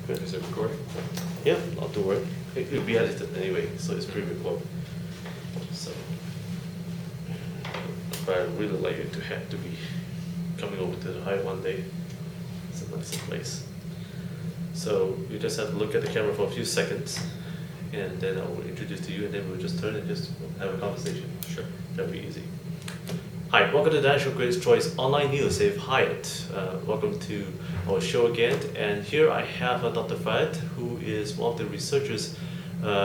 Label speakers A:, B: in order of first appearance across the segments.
A: Good.
B: Is it recording?
A: Yeah, not to worry. It'll be edited anyway, so it's pre-recorded. So, but I'd really like you to have to be coming over to the Hive one day. It's a nice place. So you just have to look at the camera for a few seconds, and then I will introduce to you, and then we'll just turn and just have a conversation.
B: Sure.
A: That'll be easy. Hi, welcome to the National Critics' Choice Online News with Hyatt. Welcome to our show again. And here I have Dr. Fayed, who is one of the researchers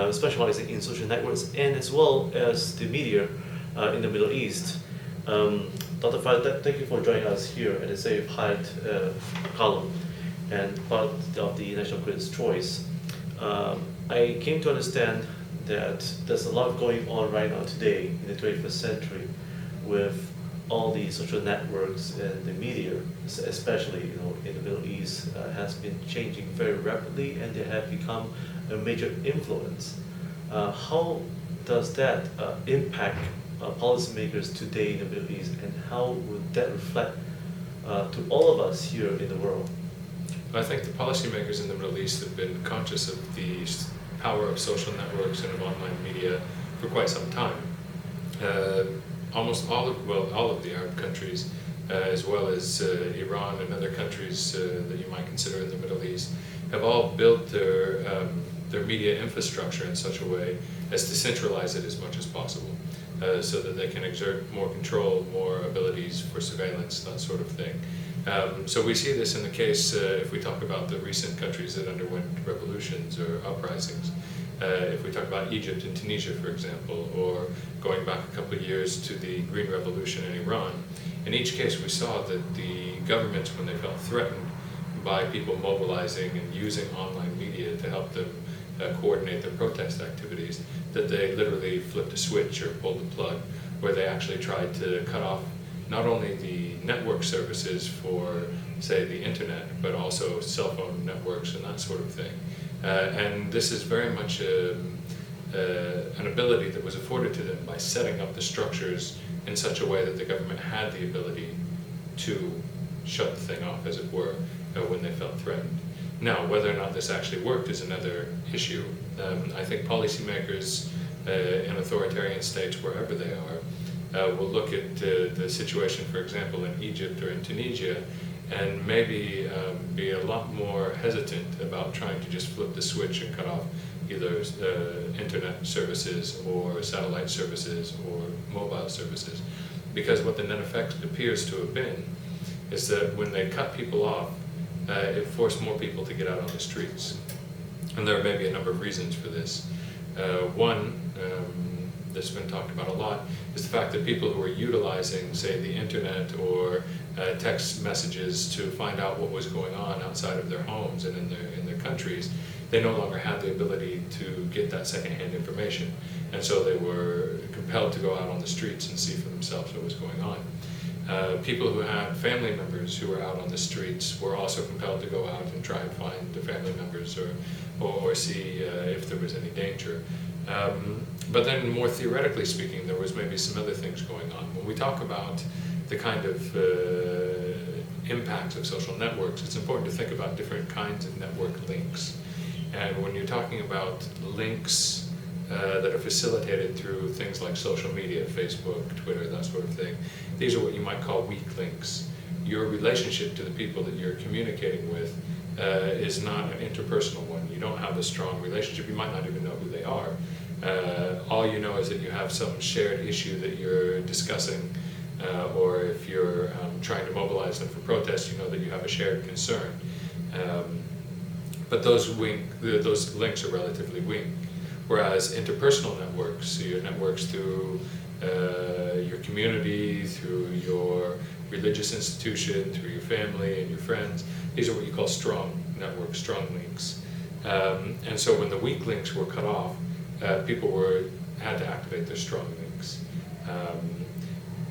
A: specializing in social networks and as well as the media in the Middle East. Dr. Fayed, thank you for joining us here at the Save Hyatt column and part of the National Critics' Choice. I came to understand that there's a lot going on right now today in the 21st century with all the social networks and the media, especially in the Middle East, has been changing very rapidly, and they have become a major influence. How does that impact policymakers today in the Middle East, and how would that reflect to all of us here in the world?
B: I think the policymakers in the Middle East have been conscious of the power of social networks and of online media for quite some time. Almost all of the Arab countries, as well as Iran and other countries that you might consider in the Middle East, have all built their media infrastructure in such a way as to centralize it as much as possible, so that they can exert more control, more abilities for surveillance, that sort of thing. So we see this in the case, if we talk about the recent countries that underwent revolutions or uprisings. If we talk about Egypt and Tunisia, for example, or going back a couple of years to the Green Revolution in Iran, in each case we saw that the governments, when they felt threatened by people mobilizing and using online media to help them coordinate their protest activities, that they literally flipped a switch or pulled the plug, where they actually tried to cut off not only the network services for, say, the internet, but also cell phone networks and that sort of thing. And this is very much an ability that was afforded to them by setting up the structures in such a way that the government had the ability to shut the thing off, as it were, when they felt threatened. Now, whether or not this actually worked is another issue. I think policymakers in authoritarian states, wherever they are, will look at the situation, for example, in Egypt or in Tunisia, and maybe be a lot more hesitant about trying to just flip the switch and cut off either internet services or satellite services or mobile services. Because what the net effect appears to have been is that when they cut people off, it forced more people to get out on the streets. And there may be a number of reasons for this. One, that's been talked about a lot, is the fact that people who are utilizing, say, the internet or text messages to find out what was going on outside of their homes and in their countries, they no longer had the ability to get that secondhand information. And so they were compelled to go out on the streets and see for themselves what was going on. People who had family members who were out on the streets were also compelled to go out and try and find the family members or see if there was any danger. But then, more theoretically speaking, there was maybe some other things going on. When we talk about the kind of impacts of social networks, it's important to think about different kinds of network links. And when you're talking about links that are facilitated through things like social media, Facebook, Twitter, that sort of thing, these are what you might call weak links. Your relationship to the people that you're communicating with is not an interpersonal one. You don't have a strong relationship. You might not even know who they are. All you know is that you have some shared issue that you're discussing, or if you're trying to mobilize them for protest, you know that you have a shared concern. But those links are relatively weak. Whereas interpersonal networks, so your networks through your community, through your religious institution, through your family and your friends, these are what you call strong networks, strong links. And so when the weak links were cut off, people had to activate their strong links.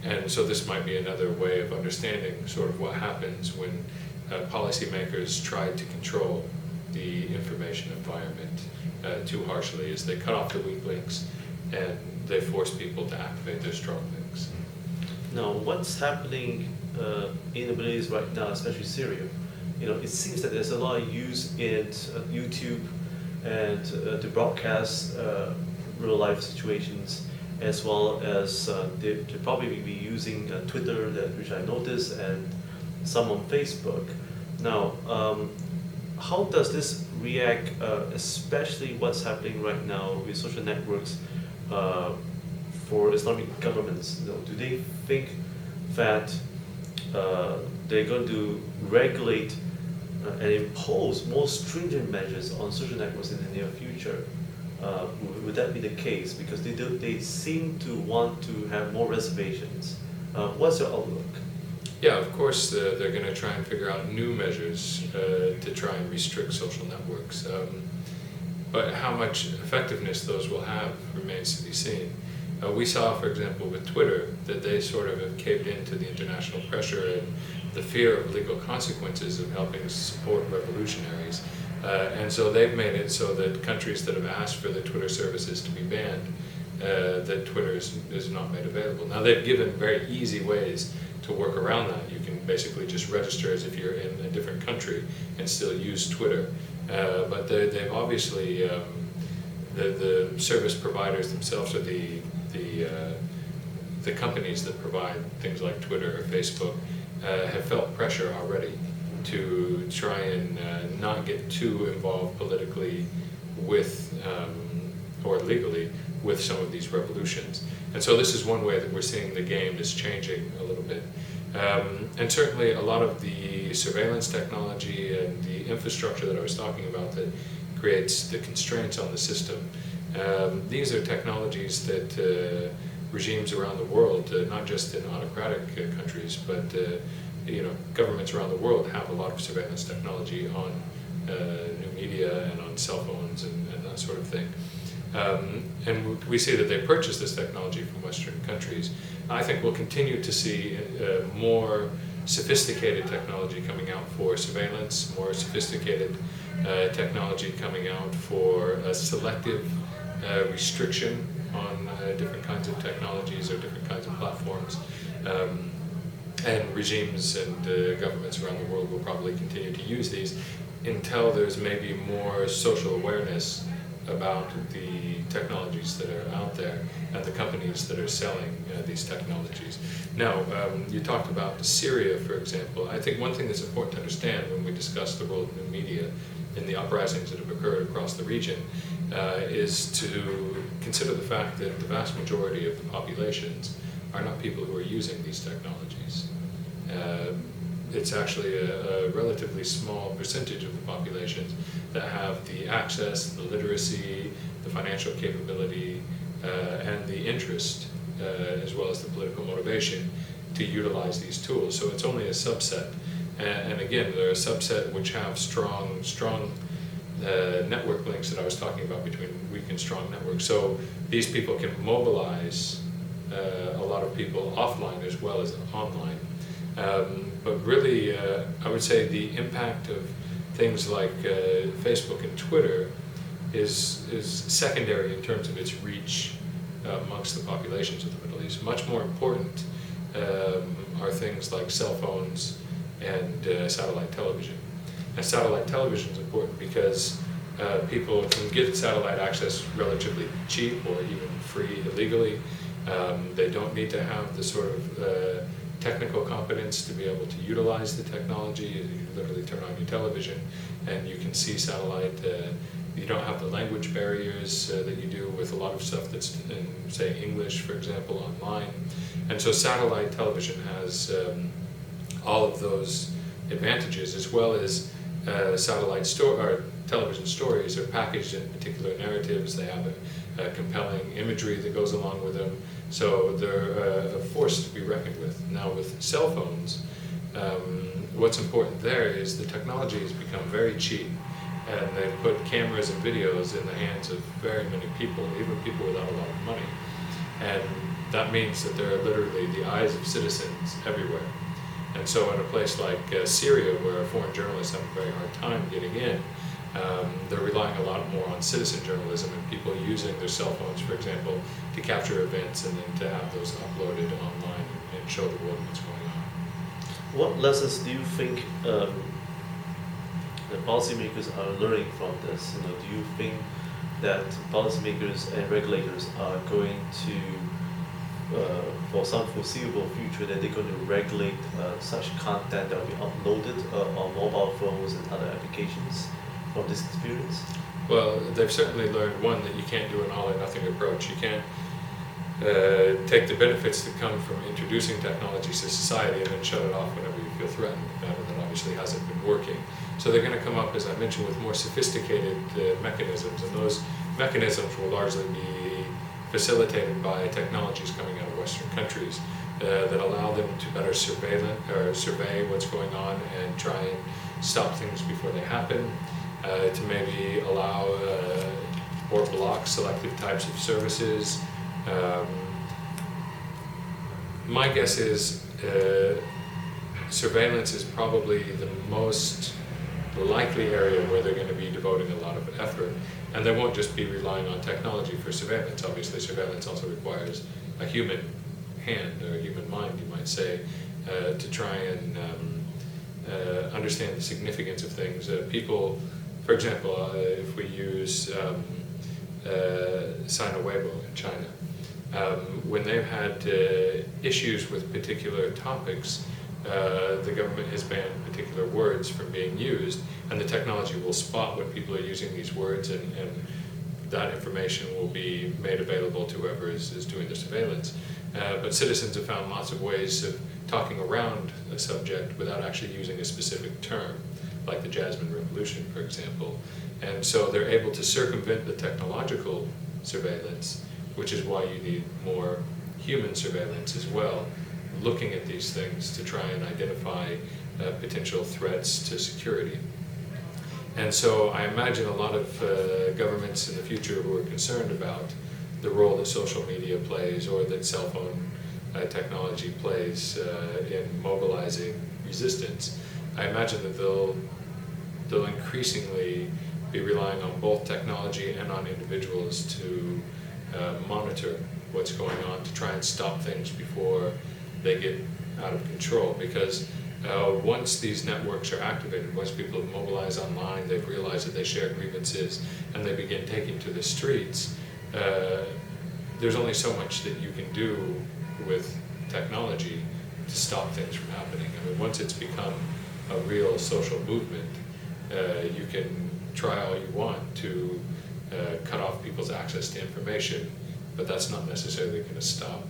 B: And so this might be another way of understanding sort of what happens when policymakers try to control the information environment too harshly, is they cut off the weak links and they force people to activate their strong links.
A: Now, what's happening in the Middle East right now, especially Syria, it seems that there's a lot of use in YouTube and to broadcast real life situations, as well as they probably be using Twitter, which I noticed, and some on Facebook. Now, how does this react, especially what's happening right now with social networks for Islamic governments? Do they think that they're going to regulate and impose more stringent measures on social networks in the near future? Would that be the case? Because they seem to want to have more reservations. What's your outlook?
B: Yeah, of course, they're going to try and figure out new measures to try and restrict social networks. But how much effectiveness those will have remains to be seen. We saw, for example, with Twitter, that they sort of have caved into the international pressure and the fear of legal consequences of helping support revolutionaries. And so they've made it so that countries that have asked for the Twitter services to be banned, that Twitter is not made available. Now, they've given very easy ways to work around that. You can basically just register as if you're in a different country and still use Twitter. But they've obviously, the service providers themselves, or the companies that provide things like Twitter or Facebook, have felt pressure already to try and not get too involved politically with, or legally, with some of these revolutions. And so this is one way that we're seeing the game is changing a little bit. And certainly a lot of the surveillance technology and the infrastructure that I was talking about that creates the constraints on the system, these are technologies that regimes around the world, not just in autocratic countries, but governments around the world have a lot of surveillance technology on new media and on cell phones and that sort of thing. And we see that they purchase this technology from Western countries. I think we'll continue to see more sophisticated technology coming out for surveillance, more sophisticated technology coming out for a selective restriction on different kinds of technologies or different kinds of platforms. And regimes and governments around the world will probably continue to use these until there's maybe more social awareness about the technologies that are out there and the companies that are selling these technologies. Now, you talked about Syria, for example. I think one thing that's important to understand when we discuss the role of new media in the uprisings that have occurred across the region is to consider the fact that the vast majority of the populations are not people who are using these technologies. It's actually a relatively small percentage of the populations that have the access, the literacy, the financial capability, and the interest, as well as the political motivation to utilize these tools. So it's only a subset. And again, they're a subset which have strong network links that I was talking about between weak and strong networks. So these people can mobilize a lot of people offline as well as online. But really, I would say the impact of things like Facebook and Twitter is secondary in terms of its reach amongst the populations of the Middle East. Much more important are things like cell phones and satellite television. And satellite television is important because people can get satellite access relatively cheap or even free illegally. They don't need to have the sort of technical competence to be able to utilize the technology. You literally turn on your television and you can see satellite. You don't have the language barriers that you do with a lot of stuff that's in, say, English, for example, online. And so satellite television has all of those advantages, as well as television stories are packaged in particular narratives. They have a compelling imagery that goes along with them. So they're a force to be reckoned with. Now with cell phones, what's important there is the technology has become very cheap, and they've put cameras and videos in the hands of very many people, even people without a lot of money. And that means that they're literally the eyes of citizens everywhere. And so in a place like Syria, where foreign journalists have a very hard time getting in, they're relying a lot more on citizen journalism and people using their cell phones, for example, to capture events and then to have those uploaded online and show the world what's going on.
A: What lessons do you think the policymakers are learning from this? Do you think that policymakers and regulators are going to, for some foreseeable future, that they're going to regulate such content that will be uploaded on mobile phones and other applications from this experience?
B: Well, they've certainly learned, one, that you can't do an all or nothing approach. You can't take the benefits that come from introducing technologies to society and then shut it off whenever you feel threatened. That obviously hasn't been working. So they're going to come up, as I mentioned, with more sophisticated mechanisms, and those mechanisms will largely be facilitated by technologies coming out of Western countries that allow them to better survey what's going on and try and stop things before they happen, to maybe allow or block selective types of services. My guess is surveillance is probably the most likely area where they're going to be devoting a lot of effort, and they won't just be relying on technology for surveillance. Obviously, surveillance also requires a human hand, or a human mind, you might say, to try and understand the significance of things. People, for example, if we use Sina Weibo in China, when they've had issues with particular topics, the government has banned particular words from being used, and the technology will spot when people are using these words, and that information will be made available to whoever is doing the surveillance. But citizens have found lots of ways of talking around a subject without actually using a specific term, like the Jasmine Revolution, for example. And so they're able to circumvent the technological surveillance, which is why you need more human surveillance as well, looking at these things to try and identify potential threats to security. And so I imagine a lot of governments in the future who are concerned about the role that social media plays, or that cell phone technology plays in mobilizing resistance, I imagine that they'll increasingly be relying on both technology and on individuals to monitor what's going on, to try and stop things before they get out of control. Because once these networks are activated, once people have mobilized online, they've realized that they share grievances, and they begin taking to the streets, there's only so much that you can do with technology to stop things from happening. I mean, once it's become a real social movement, you can try all you want to cut off people's access to information, but that's not necessarily going to stop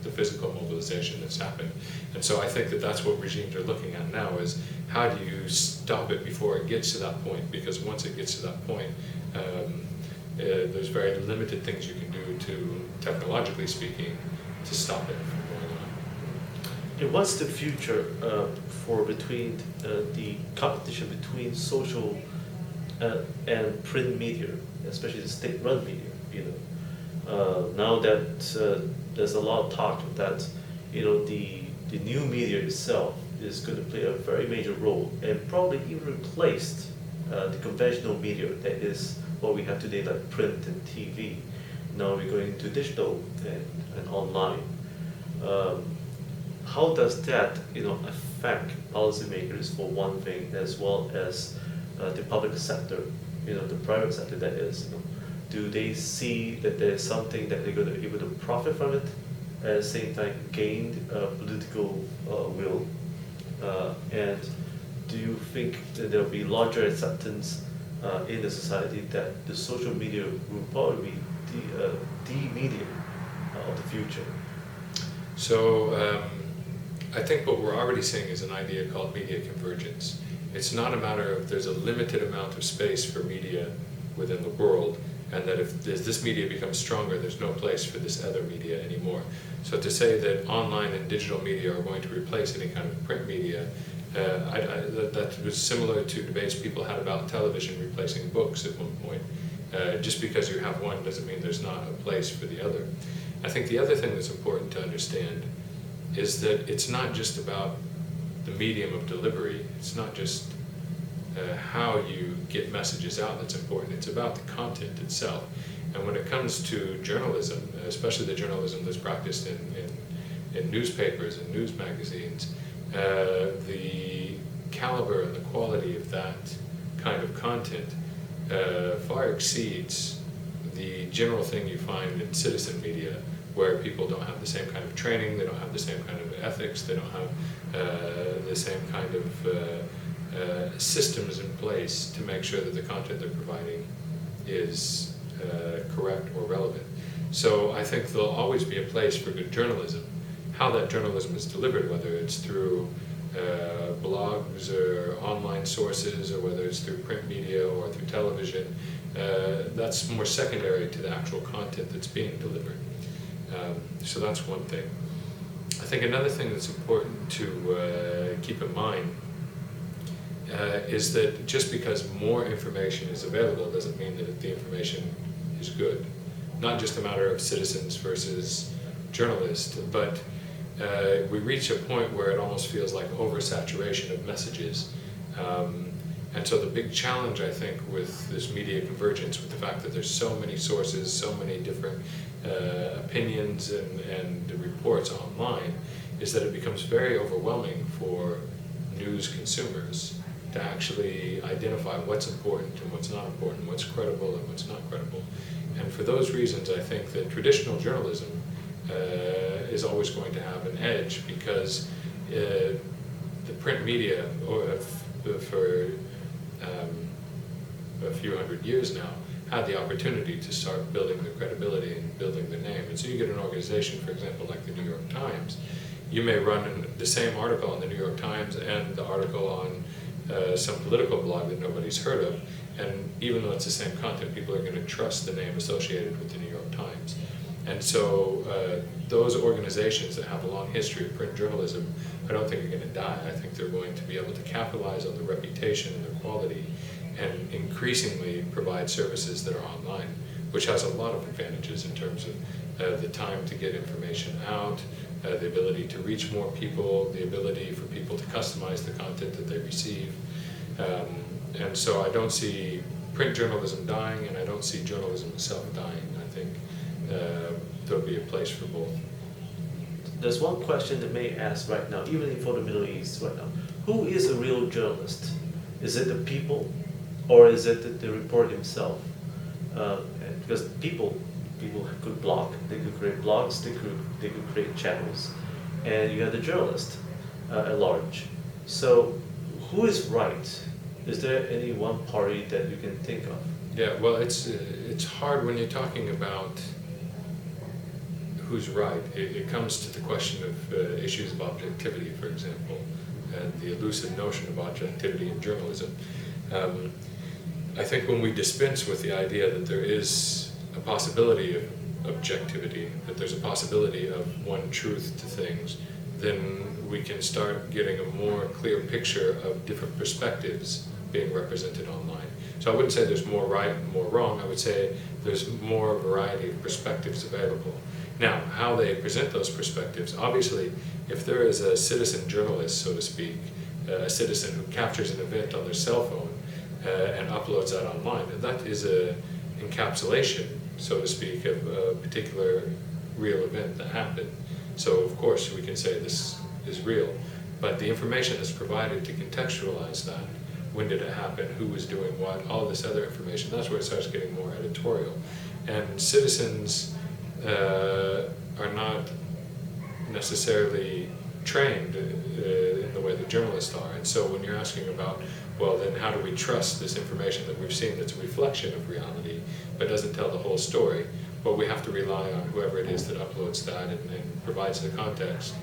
B: the physical mobilization that's happened. And so I think that that's what regimes are looking at now, is how do you stop it before it gets to that point? Because once it gets to that point, there's very limited things you can do to, technologically speaking, to stop it from going on.
A: And what's the future for between the competition between social and print media, especially the state-run media? Now that there's a lot of talk that the new media itself is going to play a very major role, and probably even replaced the conventional media that is what we have today, like print and TV. Now we're going to digital and online. How does that affect policymakers, for one thing, as well as the public sector, the private sector, that is? Do they see that there's something that they're going to be able to profit from it, at the same time gain political will? And do you think that there'll be larger acceptance in the society that the social media will probably be the medium of the future?
B: So I think what we're already seeing is an idea called media convergence. It's not a matter of there's a limited amount of space for media within the world, and that if this media becomes stronger, there's no place for this other media anymore. So to say that online and digital media are going to replace any kind of print media, that was similar to debates people had about television replacing books at one point. Just because you have one doesn't mean there's not a place for the other. I think the other thing that's important to understand is that it's not just about the medium of delivery. It's not just how you get messages out that's important. It's about the content itself. And when it comes to journalism, especially the journalism that's practiced in newspapers and news magazines, the caliber and the quality of that kind of content far exceeds the general thing you find in citizen media, where people don't have the same kind of training, they don't have the same kind of ethics, they don't have the same kind of systems in place to make sure that the content they're providing is correct or relevant. So I think there'll always be a place for good journalism. How that journalism is delivered, whether it's through blogs or online sources, or whether it's through print media or through television, that's more secondary to the actual content that's being delivered. So that's one thing. I think another thing that's important to keep in mind is that just because more information is available doesn't mean that the information is good. Not just a matter of citizens versus journalists, but we reach a point where it almost feels like oversaturation of messages. And so the big challenge, I think, with this media convergence, with the fact that there's so many sources, so many different opinions and reports online, is that it becomes very overwhelming for news consumers to actually identify what's important and what's not important, what's credible and what's not credible. And for those reasons, I think that traditional journalism is always going to have an edge, because the print media, for a few hundred years now, had the opportunity to start building their credibility and building their name. And so you get an organization, for example, like the New York Times. You may run the same article in the New York Times and the article on some political blog that nobody's heard of, and even though it's the same content, people are going to trust the name associated with the New York Times. And so those organizations that have a long history of print journalism, I don't think are going to die. I think they're going to be able to capitalize on the reputation and the quality, and increasingly provide services that are online, which has a lot of advantages in terms of the time to get information out, the ability to reach more people, the ability for people to customize the content that they receive. And so I don't see print journalism dying, and I don't see journalism itself dying. I think there'll be a place for both.
A: There's one question that may ask right now, even for the Middle East right now. Who is a real journalist? Is it the people, or is it the reporter himself? Because people could blog, they could create blogs, they could create channels, and you have the journalist at large. So who is right? Is there any one party that you can think of?
B: Yeah, well, it's hard when you're talking about who's right. It comes to the question of issues of objectivity, for example, and the elusive notion of objectivity in journalism. I think when we dispense with the idea that there is a possibility of objectivity, that there's a possibility of one truth to things, then we can start getting a more clear picture of different perspectives being represented online. So I wouldn't say there's more right and more wrong. I would say there's more variety of perspectives available. Now, how they present those perspectives, obviously, if there is a citizen journalist, so to speak, a citizen who captures an event on their cell phone and uploads that online, that is an encapsulation, so to speak, of a particular real event that happened. So, of course, we can say this is real, but the information that's provided to contextualize that, when did it happen, who was doing what, all this other information, that's where it starts getting more editorial. And citizens are not necessarily trained in the way that journalists are. And so when you're asking about, well, then how do we trust this information that we've seen that's a reflection of reality but doesn't tell the whole story? Well, we have to rely on whoever it is that uploads that and provides the context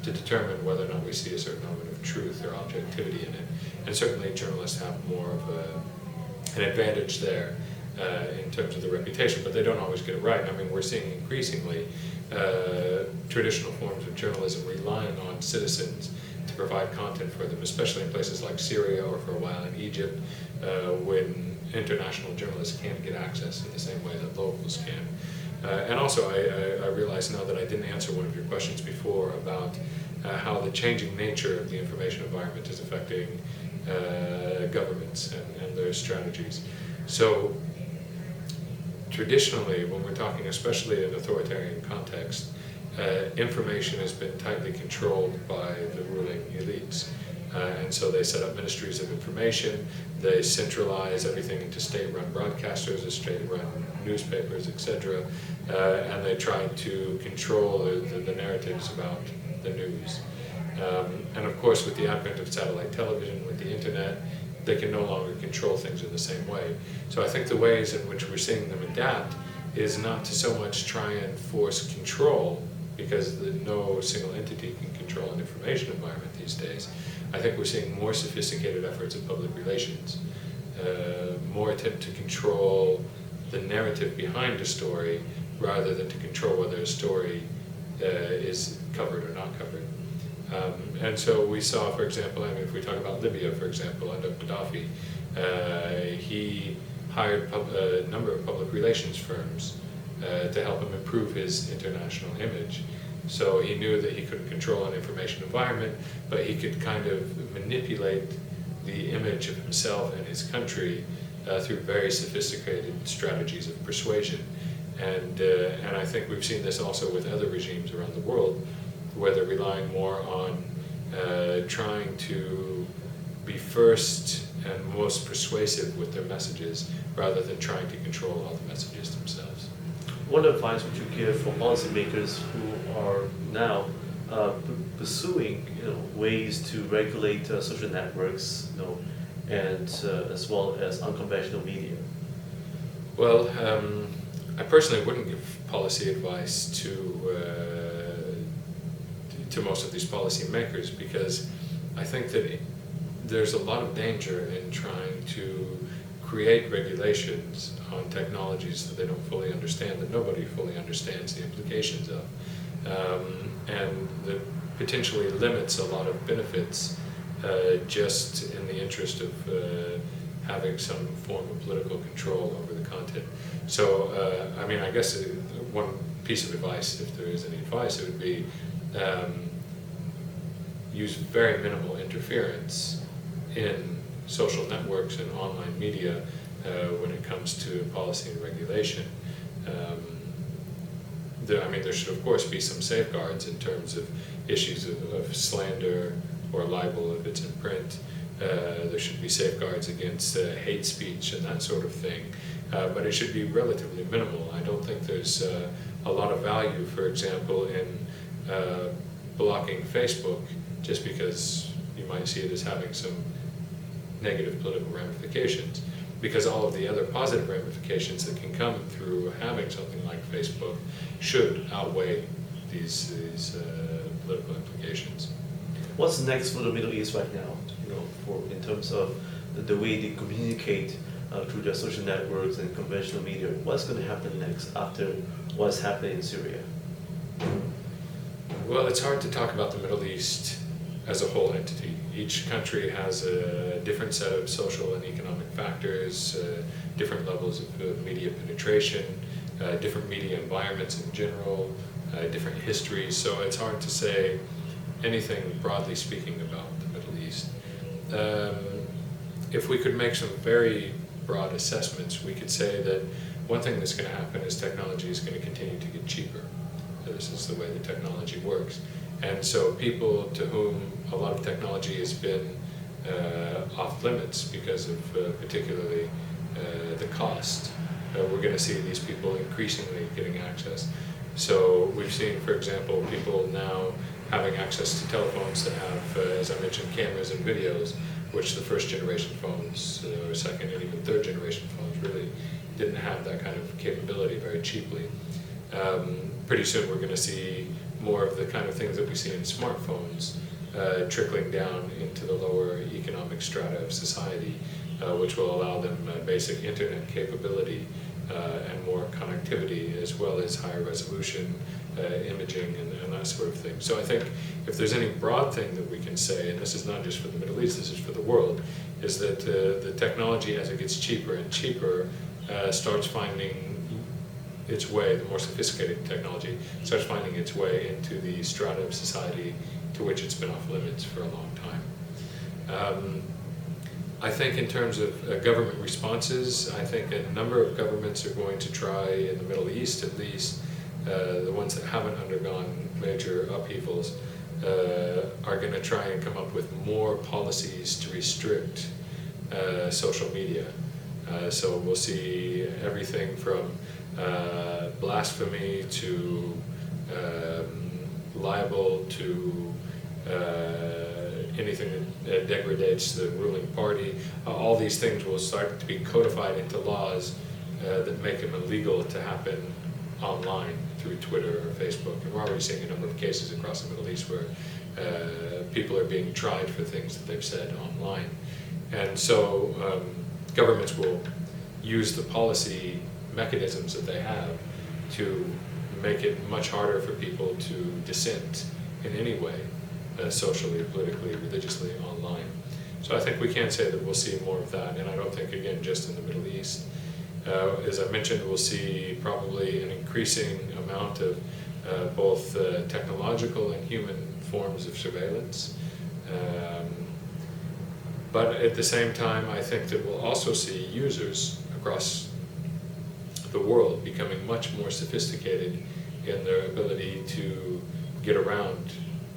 B: to determine whether or not we see a certain element of truth or objectivity in it. And certainly journalists have more of an advantage there in terms of the reputation, but they don't always get it right. I mean, we're seeing increasingly traditional forms of journalism relying on citizens to provide content for them, especially in places like Syria or for a while in Egypt, when international journalists can't get access in the same way that locals can. And also, I realize now that I didn't answer one of your questions before about how the changing nature of the information environment is affecting governments and their strategies. So traditionally, when we're talking especially in authoritarian context, information has been tightly controlled by the ruling elites. And so they set up ministries of information, they centralize everything into state-run broadcasters, or state-run newspapers, etc., and they try to control the narratives about the news. And of course, with the advent of satellite television, with the internet, they can no longer control things in the same way. So I think the ways in which we're seeing them adapt is not to so much try and force control, because no single entity can control an information environment these days. I think we're seeing more sophisticated efforts of public relations, more attempt to control the narrative behind a story rather than to control whether a story is covered or not covered. And so we saw, for example, I mean, if we talk about Libya, for example, under Gaddafi, he hired a number of public relations firms to help him improve his international image. So he knew that he couldn't control an information environment, but he could kind of manipulate the image of himself and his country through very sophisticated strategies of persuasion. And I think we've seen this also with other regimes around the world, where they're relying more on trying to be first and most persuasive with their messages, rather than trying to control all the messages themselves.
A: What advice would you give for policymakers who are now pursuing, ways to regulate social networks, and as well as unconventional media?
B: Well, I personally wouldn't give policy advice to most of these policymakers, because I think that there's a lot of danger in trying to create regulations on technologies that they don't fully understand, that nobody fully understands the implications of, and that potentially limits a lot of benefits just in the interest of having some form of political control over the content. So, I mean, I guess one piece of advice, if there is any advice, it would be use very minimal interference in social networks and online media when it comes to policy and regulation. There should of course be some safeguards in terms of issues of slander or libel if it's in print. There should be safeguards against hate speech and that sort of thing, but it should be relatively minimal. I don't think there's a lot of value, for example, in blocking Facebook just because you might see it as having some negative political ramifications, because all of the other positive ramifications that can come through having something like Facebook should outweigh these political implications.
A: What's next for the Middle East right now? In terms of the way they communicate through their social networks and conventional media. What's going to happen next after what's happening in Syria?
B: Well, it's hard to talk about the Middle East as a whole entity. Each country has a different set of social and economic factors, different levels of media penetration, different media environments in general, different histories, so it's hard to say anything broadly speaking about the Middle East. If we could make some very broad assessments, we could say that one thing that's going to happen is technology is going to continue to get cheaper. This is the way the technology works. And so people to whom a lot of technology has been off limits because of particularly the cost, we're going to see these people increasingly getting access. So we've seen, for example, people now having access to telephones that have, as I mentioned, cameras and videos, which the first generation phones, or second and even third generation phones really didn't have that kind of capability very cheaply. Pretty soon we're going to see more of the kind of things that we see in smartphones trickling down into the lower economic strata of society, which will allow them basic internet capability and more connectivity, as well as higher resolution imaging and that sort of thing. So I think if there's any broad thing that we can say, and this is not just for the Middle East, this is for the world, is that the technology, as it gets cheaper and cheaper, starts finding its way, the more sophisticated technology starts finding its way into the strata of society to which it's been off limits for a long time. I think in terms of government responses, I think a number of governments are going to try, in the Middle East at least, the ones that haven't undergone major upheavals, are going to try and come up with more policies to restrict social media. So we'll see everything from blasphemy to libel to anything that degrades the ruling party. All these things will start to be codified into laws that make them illegal to happen online through Twitter or Facebook. And we're already seeing a number of cases across the Middle East where people are being tried for things that they've said online. And so governments will use the policy mechanisms that they have to make it much harder for people to dissent in any way, socially, politically, religiously, online. So I think we can say that we'll see more of that, and I don't think, again, just in the Middle East. As I mentioned, we'll see probably an increasing amount of both technological and human forms of surveillance. But at the same time, I think that we'll also see users across the world becoming much more sophisticated in their ability to get around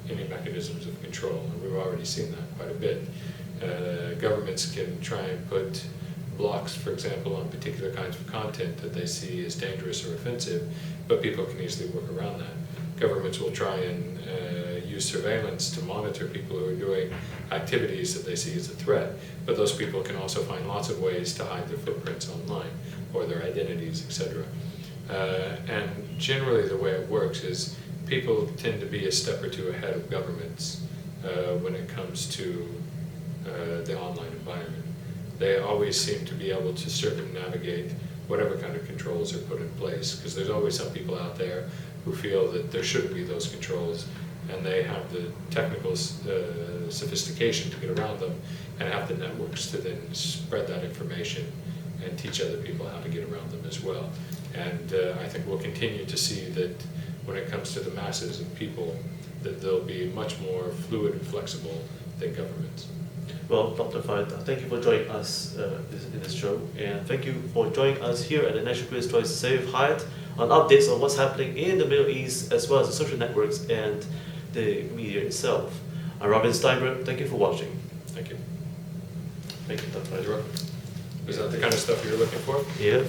B: any mechanisms of control. And we've already seen that quite a bit. Governments can try and put blocks, for example, on particular kinds of content that they see as dangerous or offensive, but people can easily work around that. Governments will try and use surveillance to monitor people who are doing activities that they see as a threat, but those people can also find lots of ways to hide their footprints online or their identities, etc. And generally the way it works is people tend to be a step or two ahead of governments when it comes to the online environment. They always seem to be able to circumnavigate whatever kind of controls are put in place, because there's always some people out there who feel that there shouldn't be those controls, and they have the technical sophistication to get around them and have the networks to then spread that information and teach other people how to get around them as well. And I think we'll continue to see that when it comes to the masses of people, that they'll be much more fluid and flexible than governments.
A: Well, Dr. Fahd, thank you for joining us in this show, and thank you for joining us here at the National Critics' Choice Save Hyatt on updates on what's happening in the Middle East, as well as the social networks and the media itself. I'm Robin Steinberg. Thank you for watching.
B: Thank you.
A: Thank you, Dr. Fahd.
B: You're welcome. Is that the kind of stuff you're looking for?
A: Yeah.